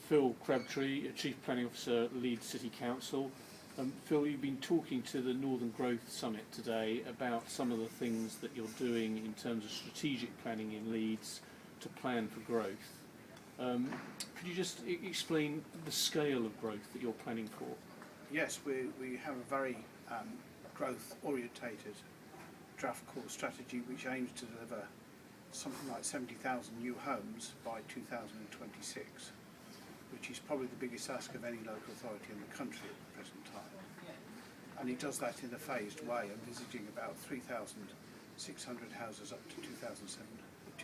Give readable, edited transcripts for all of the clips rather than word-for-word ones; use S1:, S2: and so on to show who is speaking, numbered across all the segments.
S1: Phil Crabtree, Chief Planning Officer at Leeds City Council. Phil, you've been talking to the Northern Growth Summit today about some of the things that you're doing in terms of strategic planning in Leeds to plan for growth. Could you just explain the scale of growth that you're planning for?
S2: Yes, we have a very growth-orientated draft core strategy which aims to deliver something like 70,000 new homes by 2026, which is probably the biggest ask of any local authority in the country at the present time. And it does that in a phased way, envisaging about 3,600 houses up to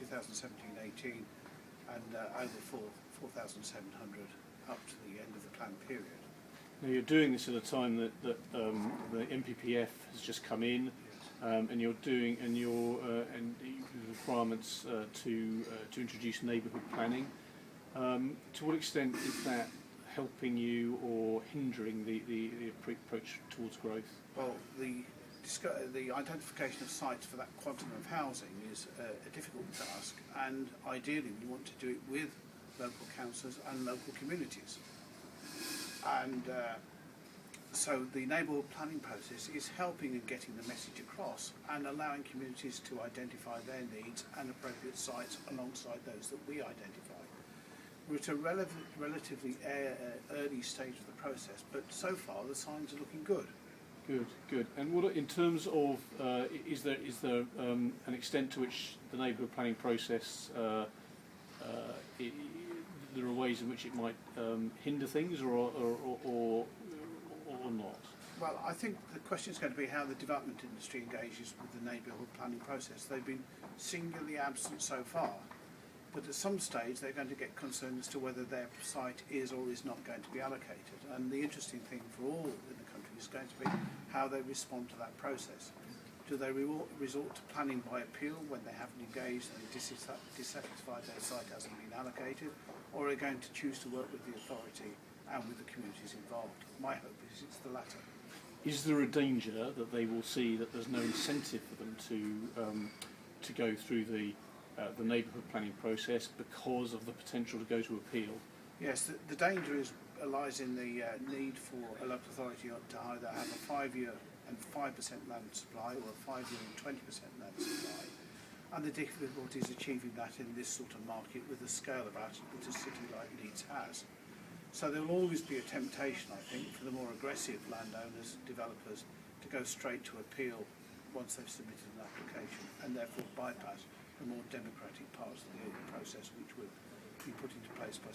S2: 2017-18 and over 4,700 up to the end of the planned period.
S1: Now you're doing this at a time that the MPPF has just come in, and you're doing and requirements to introduce neighbourhood planning. To what extent is that helping you or hindering the approach towards growth?
S2: Well, the identification of sites for that quantum of housing is a difficult task, and ideally we want to do it with local councils and local communities. And so the neighbourhood planning process is helping in getting the message across and allowing communities to identify their needs and appropriate sites alongside those that we identify. We're at a relatively early stage of the process, but so far the signs are looking good.
S1: Good. And what in terms of is there an extent to which the neighbourhood planning process there are ways in which it might hinder things or not?
S2: Well, I think the question is going to be how the development industry engages with the neighbourhood planning process. They've been singularly absent so far, but at some stage they're going to get concerned as to whether their site is or is not going to be allocated. And the interesting thing for all in the country is going to be how they respond to that process. Do they resort to planning by appeal when they haven't engaged and dissatisfied their site hasn't been allocated, or are they going to choose to work with the authority and with the communities involved? My hope is it's the latter.
S1: Is there a danger that they will see that there's no incentive for them to go through the neighbourhood planning process because of the potential to go to appeal?
S2: Yes, the danger lies in the need for a local authority to either have a 5-year and 5% land supply or a 5-year and 20% land supply, and the difficulty is achieving that in this sort of market with the scale of output that a city like Leeds has. So there will always be a temptation, I think, for the more aggressive landowners, developers, to go straight to appeal once they've submitted an application, and therefore bypass the more democratic parts of the process which will be put into place by